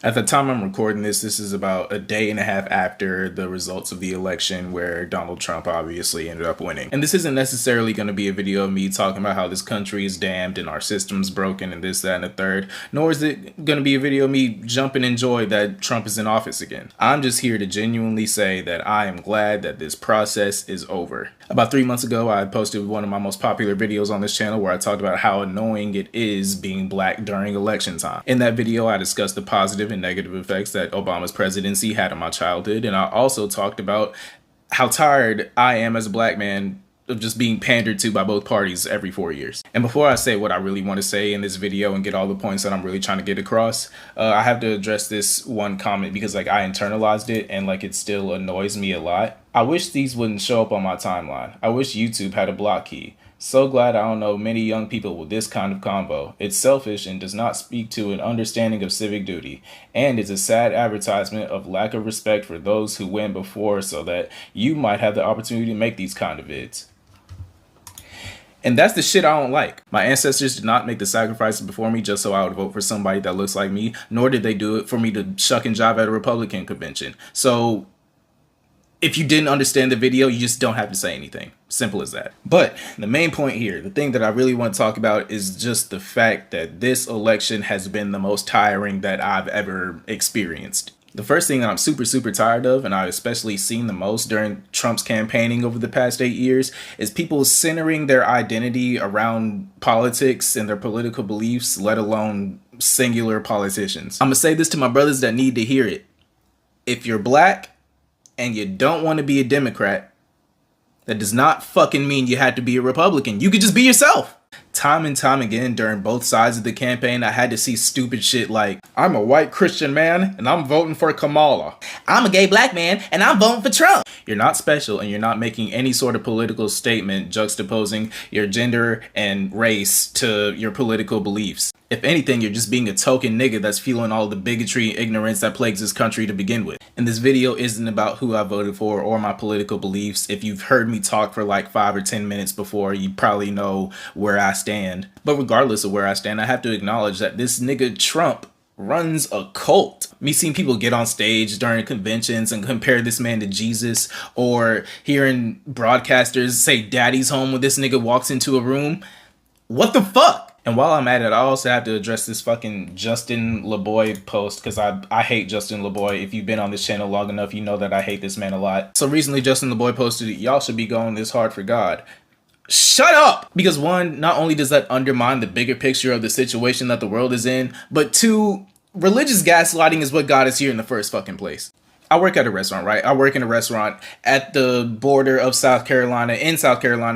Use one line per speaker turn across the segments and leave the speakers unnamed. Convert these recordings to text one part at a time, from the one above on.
At the time I'm recording this is about a day and a half after the results of the election where Donald Trump obviously ended up winning. And this isn't necessarily going to be a video of me talking about how this country is damned and our system's broken and this, that, and the third, nor is it going to be a video of me jumping in joy that Trump is in office again. I'm just here to genuinely say that I am glad that this process is over. About 3 months ago, I posted one of my most popular videos on this channel where I talked about how annoying it is being black during election time. In that video, I discussed the positive and negative effects that Obama's presidency had on my childhood, and I also talked about how tired I am as a black man of just being pandered to by both parties every 4 years. And before I say what I really want to say in this video and get all the points that I'm really trying to get across, I have to address this one comment because I internalized it and it still annoys me a lot. I wish these wouldn't show up on my timeline. I wish YouTube had a block key. So glad I don't know many young people with this kind of combo. It's selfish and does not speak to an understanding of civic duty, and is a sad advertisement of lack of respect for those who went before so that you might have the opportunity to make these kind of vids. And that's the shit I don't like. My ancestors did not make the sacrifices before me just so I would vote for somebody that looks like me, nor did they do it for me to shuck and jive at a Republican convention. So if you didn't understand the video, you just don't have to say anything. Simple as that. But the main point here, the thing that I really want to talk about is just the fact that this election has been the most tiring that I've ever experienced. The first thing that I'm super tired of, and I've especially seen the most during Trump's campaigning over the past 8 years, is people centering their identity around politics and their political beliefs, let alone singular politicians. I'm gonna say this to my brothers that need to hear it. If you're black and you don't want to be a Democrat, that does not fucking mean you had to be a Republican. You could just be yourself. Time and time again during both sides of the campaign, I had to see stupid shit like, I'm a white Christian man and I'm voting for Kamala. I'm a gay black man and I'm voting for Trump. You're not special and you're not making any sort of political statement juxtaposing your gender and race to your political beliefs. If anything, you're just being a token nigga that's fueling all the bigotry and ignorance that plagues this country to begin with. And this video isn't about who I voted for or my political beliefs. If you've heard me talk for 5 or 10 minutes before, you probably know where I stand. But regardless of where I stand, I have to acknowledge that this nigga Trump runs a cult. Me seeing people get on stage during conventions and compare this man to Jesus, or hearing broadcasters say daddy's home when this nigga walks into a room. What the fuck? And while I'm at it, I also have to address this fucking Justin LaBoy post, because I hate Justin LaBoy. If you've been on this channel long enough, you know that I hate this man a lot. So recently, Justin LaBoy posted, y'all should be going this hard for God. Shut up! Because one, not only does that undermine the bigger picture of the situation that the world is in, but two, religious gaslighting is what got us here in the first fucking place. I work at a restaurant, right? I work in a restaurant at the border of South Carolina,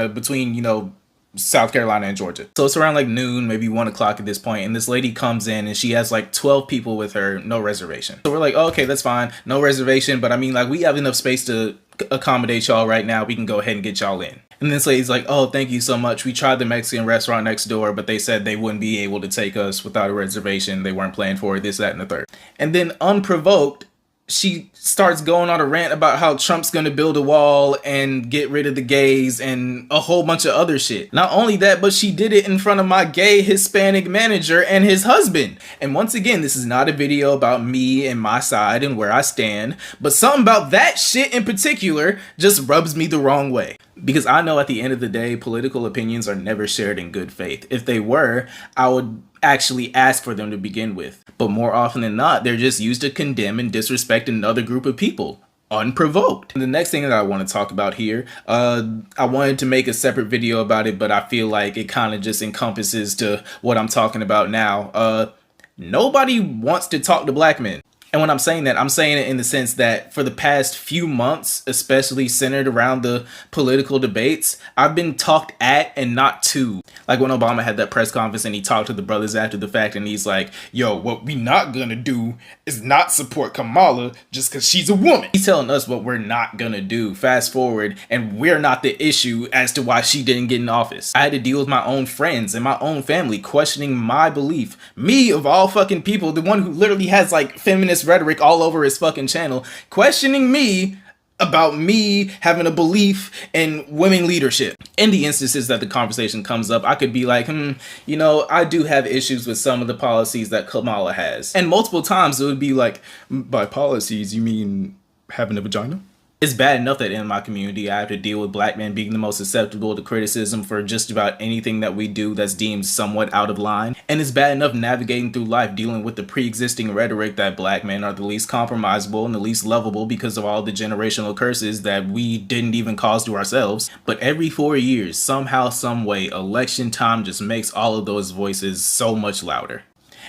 between, South Carolina and Georgia. So it's around noon, maybe 1 o'clock at this point, and this lady comes in and she has 12 people with her, no reservation. So we're like, oh, okay, that's fine, no reservation, but I mean, we have enough space to accommodate y'all right now. We can go ahead and get y'all in. And this lady's like, oh, thank you so much. We tried the Mexican restaurant next door, but they said they wouldn't be able to take us without a reservation. They weren't planning for it, this, that, and the third. And then unprovoked, she starts going on a rant about how Trump's gonna build a wall and get rid of the gays and a whole bunch of other shit. Not only that, but she did it in front of my gay Hispanic manager and his husband. And once again, this is not a video about me and my side and where I stand, but something about that shit in particular just rubs me the wrong way. Because I know at the end of the day, political opinions are never shared in good faith. If they were, I would actually ask for them to begin with. But more often than not, they're just used to condemn and disrespect another group of people, unprovoked. And the next thing that I want to talk about here, I wanted to make a separate video about it, but I feel like it kind of just encompasses to what I'm talking about now. Nobody wants to talk to black men. And when I'm saying that, I'm saying it in the sense that for the past few months, especially centered around the political debates, I've been talked at and not to. Like when Obama had that press conference and he talked to the brothers after the fact and he's like, yo, what we not gonna do is not support Kamala just because she's a woman. He's telling us what we're not gonna do. Fast forward, and we're not the issue as to why she didn't get in office. I had to deal with my own friends and my own family questioning my belief. Me, of all fucking people, the one who literally has feminist rhetoric all over his fucking channel, questioning me about me having a belief in women leadership. In the instances that the conversation comes up, I could be like, you know, I do have issues with some of the policies that Kamala has. And multiple times it would be like, by policies, you mean having a vagina? It's bad enough that in my community I have to deal with black men being the most susceptible to criticism for just about anything that we do that's deemed somewhat out of line. And it's bad enough navigating through life dealing with the pre-existing rhetoric that black men are the least compromisable and the least lovable because of all the generational curses that we didn't even cause to ourselves. But every 4 years, somehow, some way, election time just makes all of those voices so much louder.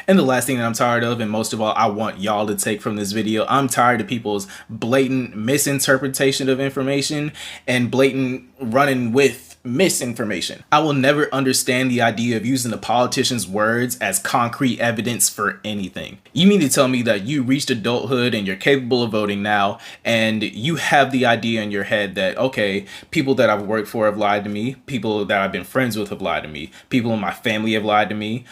And the last thing that I'm tired of, and most of all I want y'all to take from this video, I'm tired of people's blatant misinterpretation of information and blatant running with misinformation. I will never understand the idea of using a politician's words as concrete evidence for anything. You mean to tell me that you reached adulthood and you're capable of voting now, and you have the idea in your head that, okay, people that I've worked for have lied to me, people that I've been friends with have lied to me, people in my family have lied to me,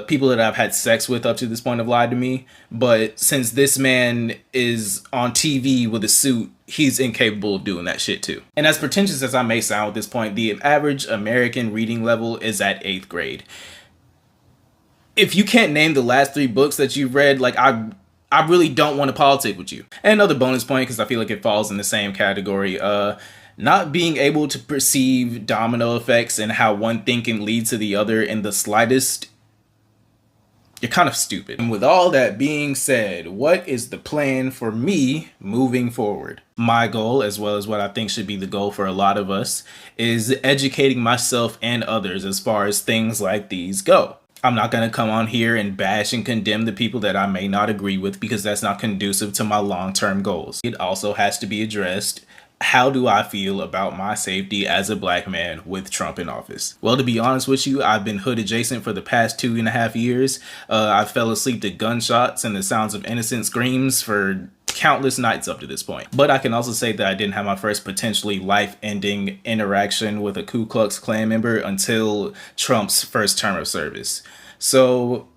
people that I've had sex with up to this point have lied to me, but since this man is on TV with a suit, he's incapable of doing that shit too. And as pretentious as I may sound at this point, the average American reading level is at 8th grade. If you can't name the last 3 books that you've read, like I really don't want to politic with you. And another bonus point, because I feel like it falls in the same category, not being able to perceive domino effects and how one thing can lead to the other in the slightest, you're kind of stupid. And with all that being said, what is the plan for me moving forward? My goal, as well as what I think should be the goal for a lot of us, is educating myself and others as far as things like these go. I'm not going to come on here and bash and condemn the people that I may not agree with, because that's not conducive to my long-term goals. It also has to be addressed. How do I feel about my safety as a black man with Trump in office? Well, to be honest with you, I've been hood adjacent for the past 2.5 years. I fell asleep to gunshots and the sounds of innocent screams for countless nights up to this point. But I can also say that I didn't have my first potentially life-ending interaction with a Ku Klux Klan member until Trump's first term of service. So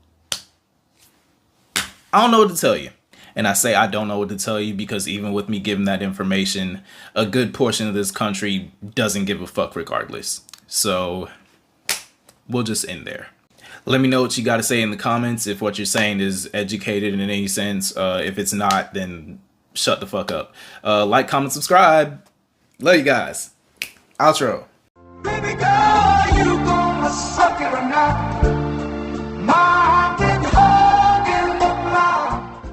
I don't know what to tell you. And I say I don't know what to tell you because even with me giving that information, a good portion of this country doesn't give a fuck regardless. So we'll just end there. Let me know what you got to say in the comments if what you're saying is educated in any sense. If it's not, then shut the fuck up. Like, comment, subscribe. Love you guys. Outro. Baby girl, you gonna suck it or not?